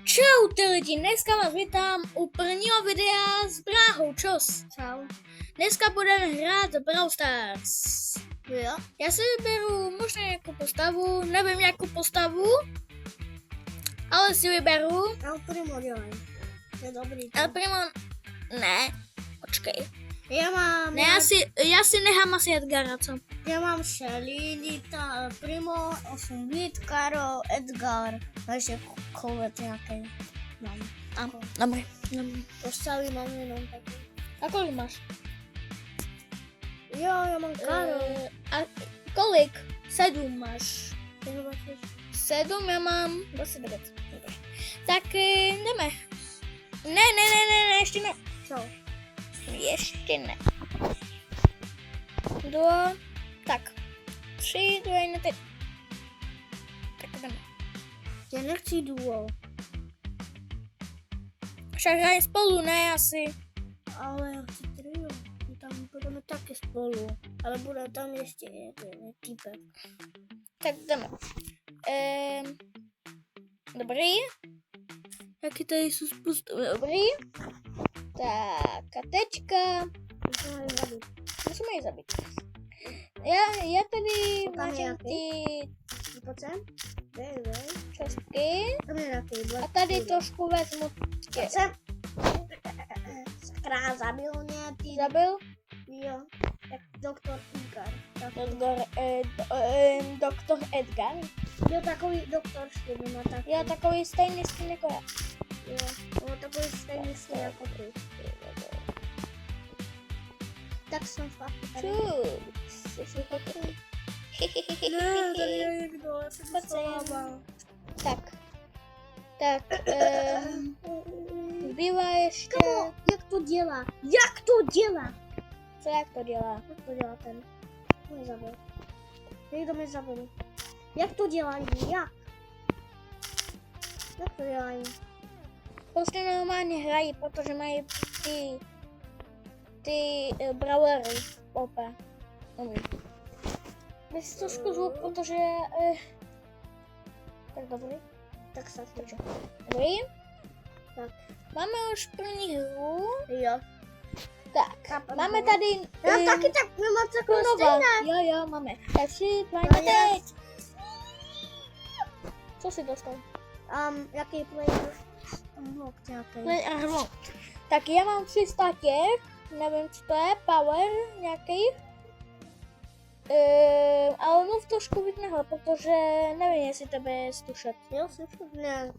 Čaute lidi, dneska vás vítám u prvního videa s Bráhou, čus. Čau. Dneska budeme hrát Brawl Stars. Jo. Já si vyberu možná nějakou postavu, nevím jakou postavu, ale si vyberu. El Primo dělej. Je dobrý. El Primo, ne, počkej. Já si nechám asi Edgara, co? Já mám Shelly, Lita, El Primo, 8 bit, Karol, Edgar. A ještě kovet nějaký. Mám. Dobrý. Postavy mám jenom taky. A kolik máš? Jo, já mám Karol. A kolik? 7 máš. 7, já mám 29. Dobrý. Tak jdeme. Ne, ještě ne. Co? Ještě ne. Tak. 3, 2, 1, teď. Tak jdeme. Já nechci duo. Však hrají spolu, ne asi. Ale já chci trio. Tam budeme taky spolu. Ale bude tam ještě jeden týpek. Tak jdeme. Dobrý. Taky tady jsou spoustu. Dobrý. Tak a teďka. Musíme ji zabít. Já tady mám ty čestky. A tady trošku vezmu. Zabil mě, ty Zabil? jo, jak doktor Edgar. Doktor Edgar. Jo, takový doktor stejný má taky. Jo, takový stejný skin jako já. Jo, má takový stejný skin jako ty. Tak jsem fakt tady. Ne, tady je někdo, já se schovávam. Tak, zbývá ještě... Kamo, jak to dělá? Jak to dělá? Co jak to dělá? Jak to dělá ten? Mě zabil. Někdo mě zabil. Jak to dělají? Jak? Jak to dělají? Prostě normálně hrají, protože mají ty brawlery OP. Dobrý. Dej si trošku zvuk, protože... Tak dobrý. Tak se točí. Dobrý. Tak. Máme už první hru. Jo. Tak, máme tady... Já taky tak nemám takové stejné. Jo, máme. Tak 3, 2, 1, teď. Co jsi dostal? Jaký player? Unlock nějaký. Player unlock. Tak já mám 300 těch. Nevím, co to je. Power nějaký. Ale mluv trošku víc nahle, protože nevím, jestli tebe je slyšet. Jo, slyšet? Ne.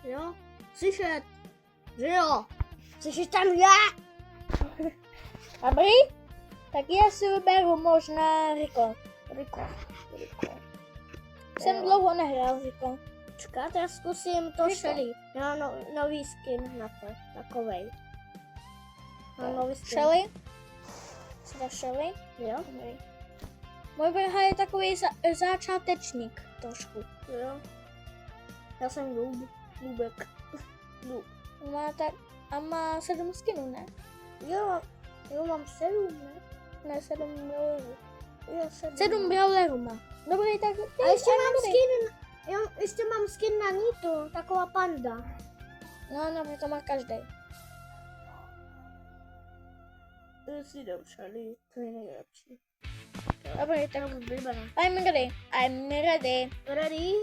Jo? Slyšet? Že jo? Slyšíš tam já? Dobrý? Tak já si vyberu možná Rico. Jsem dlouho nehrál Rico. Čekat, já zkusím to Shelly. Já mám nový skin na to, takovej. Mám nový skin. Shelly? Co to Shelly? Jo? Dobrý. Můj vrha je takový začátečník trošku. Jo. Já jsem Lubek. Má 7 skinů, ne? Jo, mám 7, ne? Ne, 7 brawlerů. Jo, 7 brawlerů má. Dobrý, tak... A ještě mám skin, ještě mám skin na Nitu, taková panda. No, to má každý. Já si dám Shelly, to je nejlepší. Dobrý, tak vyberám. I'm ready. Ready? Ready.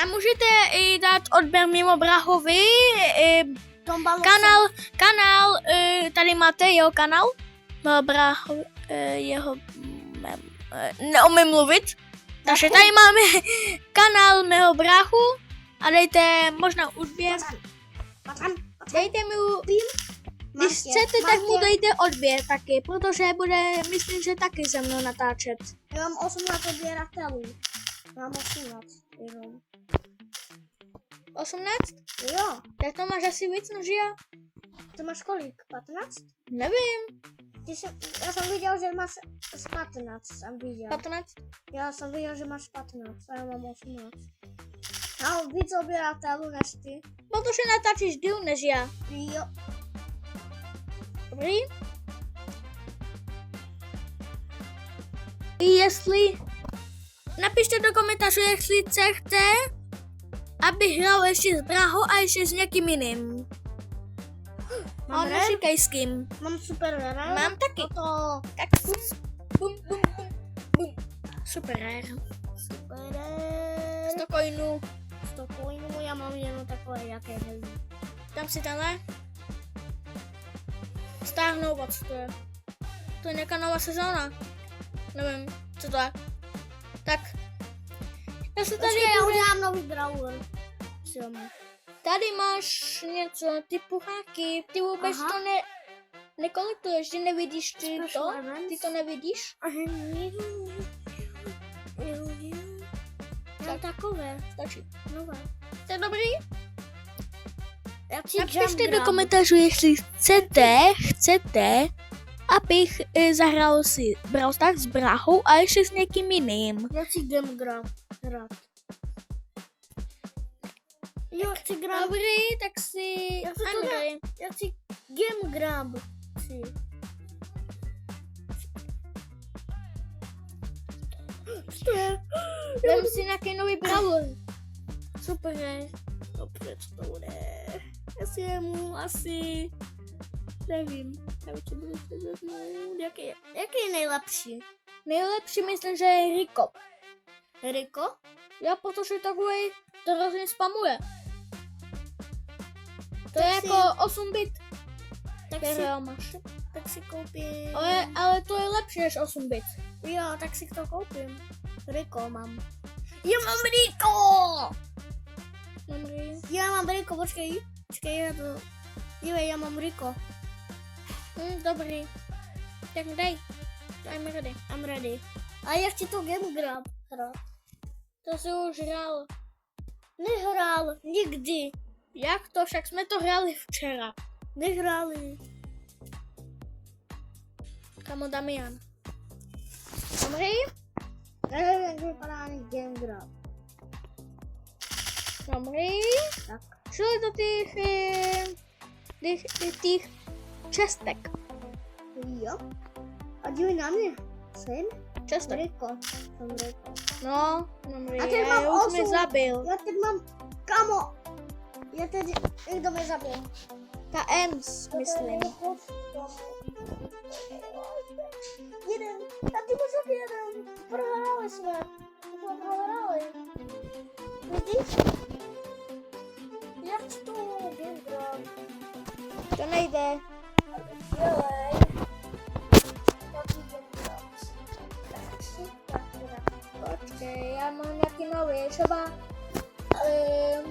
A můžete i dát odběr mimo Brahovi. Kanál, tady máte jeho kanál. Brahovi, jeho, neumím mluvit. Takže tady máme kanál mého bráchu a dejte možná odběr. Dejte mi, když chcete, tak mu dejte odběr taky, protože bude, myslím, že taky se mnou natáčet. Já mám 18 odběratelů. Mám 18 jenom. 18? Jo. Tak to máš asi víc než já. Ty máš kolik? 15? Nevím. Já jsem viděl, že máš 15. Jsem viděl. 15? Já jsem viděl, že máš 15 a já mám 18. Mám víc odběratelů než ty. Protože natáčíš díl než já. Jo. Dobrý? Napište do komentářů, jestli chcete, abych hrál ještě s Brahou a ještě s někým jiným. Mám Neříkej s kým. Mám super rare. Mám taky. To Tak bum, bum, bum, bum. Super rare. super rare. 100 coinů. 100 coinů, já mám jenom takové, jaké nevím. Tam si tenhle. Stáhnout, co to je? To je nějaká nová sezóna. Nevím, co to je. Tak. Já se tady... Počkej, já udělám nový brawler. Tady máš něco, ty pucháky. Ty vůbec Aha. to nekolektuješ, ty nevidíš ty to? Special events. Ty to nevidíš? Mám takové. Stačí. Nové. To je dobrý? Napište do komentářů, jestli chcete, abych zahrál si Brawl Stars s Brahou a ještě s někým jiným. Já chci Game Grab hrát. Jo, chci Grab. Dobrý, tak si... Já si to Andrej. Já chci Game Grab. Chci. Co to je? Vem si nějaký nový Brawler. Super, Dobře, co to bude? Asi jemu, asi... Nevím. Jaký je nejlepší? Nejlepší myslím, že je Rico. Rico? Já, protože takový to hrozně spamuje. To je Tak jako 8 bit. Tak Máš. si koupím. Ale to je lepší než 8 bit. Jo, tak si to koupím. Rico mám. Já mám Rico! Dobrý. Já mám Rico, počkej, já to... Dívej, já mám Rico. Dobrý. Tak dej. I'm ready. I'm ready. A já chci to Game Grab hrát. To si už hrál. Nehrál, nikdy. Jak to? Však jsme to hráli včera. Nehráli. Kamo Damian. Dobrý? Nevím, jak vypadá ani Game Grab. Dobrý. Tak. Šli do těch čestek. Jo. A dívej na mě. Syn? Čestek. Rico. Jsem Rico. No, dobrý. A teď mám Já už mě 8. zabil. Já teď mám... Kamo. Já teď... Někdo mě zabil. Ta Ems, myslím. Jeden. A ty můžeš jeden. Prohráli jsme. Prohráli. Vidíš? Já chci to Game Grab. To nejde. Dělej. Počkej, já mám nějaký nový.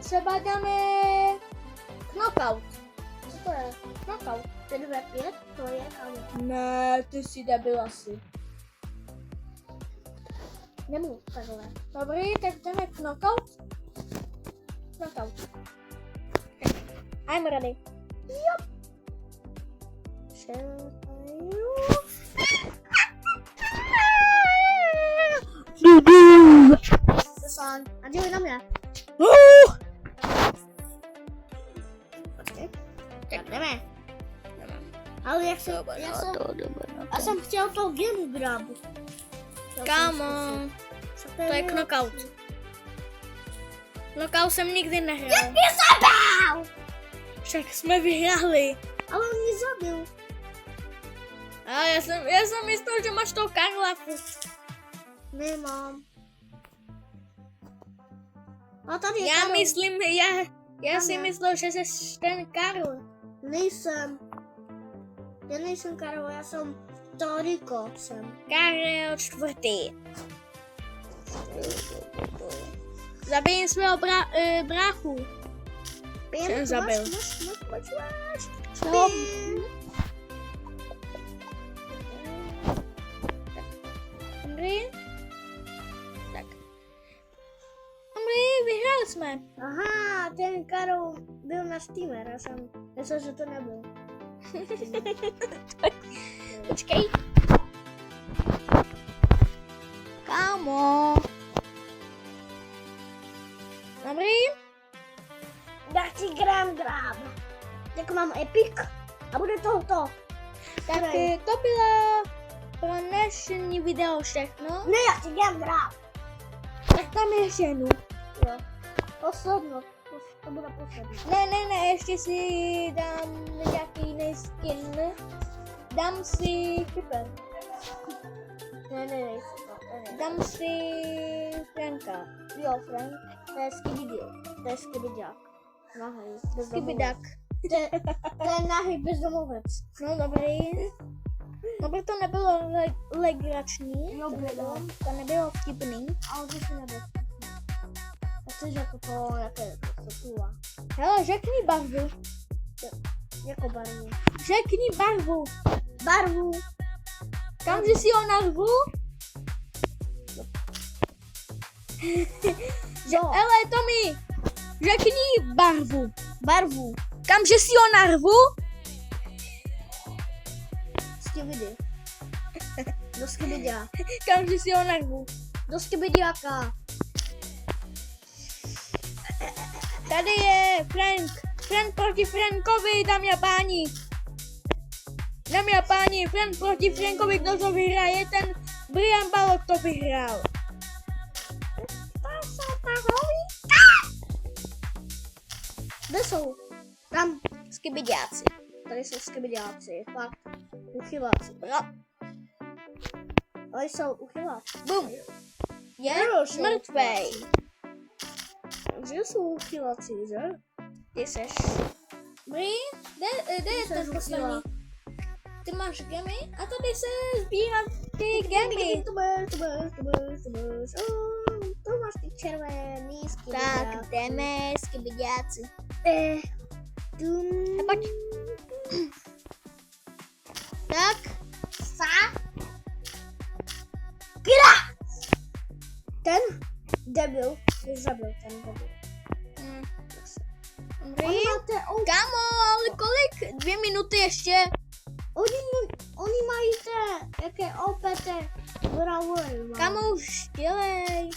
Třeba dáme Knockout. Co to je? Knockout. 5v5? To je kamo. Ne, ty jsi debil asi. Nemůžu takhle. Dobrý, tak jdeme Knockout. Knockout. I'm ready. Yep. Song. A dívej na mě. Počkej. Tak jdeme. Ale jak jsem, já jsem chtěl to Game Grab. Kámo, to je Knockout. Knockout jsem nikdy nehrál. Jak mě zabil! Však jsme vyhráli. Ale on mě zabil. A já jsem myslel, že máš toho Karla. Nemám. A tady je Já Karol. myslím, já si myslel, že jsi ten Karl. Nejsem. Já nejsem Karol, já jsem to Rico jsem. Karel čtvrtý. Zabijím svého bráchu. Jsem zabil. Co? Dobrý. Tak. Dobrý, vyhráli jsme. Aha, ten Karol byl na Steamer, já jsem myslel, že to nebyl. Počkej. Kámo. Dobrý. Já chci Gram Grab. Tak mám Epic a bude to. Tak to byla pro dnešní video všechno. Ne, já ti dám brát. Tak tam ještě jednu. Jo. Posledno. To bude poslední. Ne, ještě si dám nějaký jiný skin. Dám si Creeper. Ne. Dám si Franka. Jo, Frank. To je Skibidil. To je Skibidák. Nahej. Skibidak. To je nahej bezdomovec. No dobrý. No proto nebylo legrační. Jo, bylo. To nebylo vtipný. Ale to si nebezpečný. A chceš jako to, jaké sotula. Hele, řekni barvu. Jako barvu. Řekni barvu. Barvu. Kamže si ho narvu? Jo. Hele, Tommy, řekni barvu. Barvu. Kamže si ho narvu? Skibidi. Do Skibidia. Kamže si ho narvu? Do Skibidiáka. Tady je Frank. Frank proti Frankovi, dámy a páni. Dámy a páni, Frank proti Frankovi, kdo to vyhraje, ten Brian Balog to vyhrál. Kde jsou? Tam skibiďáci. Tady jsou Skibidiáci. Fakt. Uchyláci. Jo, Ale jsou uchyláci. bum. Je Nerošel. mrtvej. Že jsou uchyláci, že? Ty seš. Bri, kde je ten poslední? Ty máš gemy a tady se sbírá ty gemy. To máš ty červený Tak, jdeme, skibiďáci. A pojď. Tak, Ten debil. Mě zabil ten debil. dobrý. Máte Kámo, ale kolik? 2 minuty ještě. Oni mají jaké OPT Brawl. Kámo, už dělej.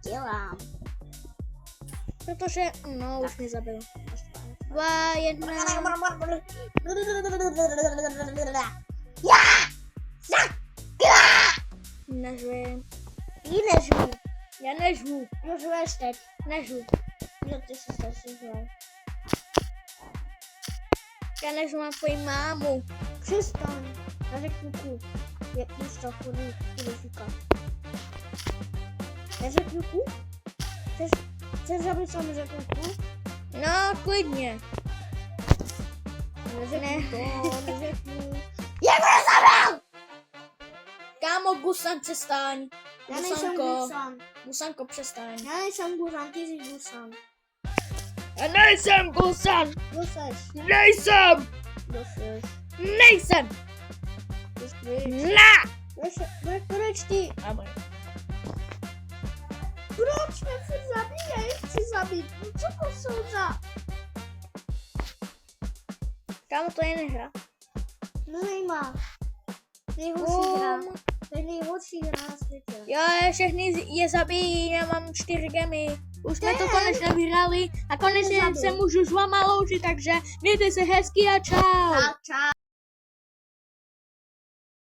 Dělám. Protože, no, už mě zabil. 2, 1. Nežvi. Jí nežvu. Já nežvu. Nežveš teď. Nežvu. Jo, ty se strašně žval. Já nežvu na tvoji mámu. Přestaň. Neřekni ku. Jak už to budu říkat. Neřekni ku? Chceš, aby jsem řekl ku? No, klidně. Neřekni to, neřekni. Kámo, Gusan, přestaň. Já nejsem Gusanko. Gusan. Gusanko, přestaň. Já nejsem Gusan, ty jsi Gusan. Já nejsem Gusan. Kdo seš? Nejsem. Kdo seš? Nejsem. Kdo seš? Na. Proč ty? Dobrý. Proč mě chci zabít? Já je chci zabít. No co to jsou za? Kámo, to je nehra. No nejmá. Nejhorší hra. To je nejhorší hra na světě. Jo, všechny je zabijí, já mám 4 gemy. Už jsme to konečně vyhrali a konečně se můžu s váma loučit, takže mějte se hezky a čau. Čau.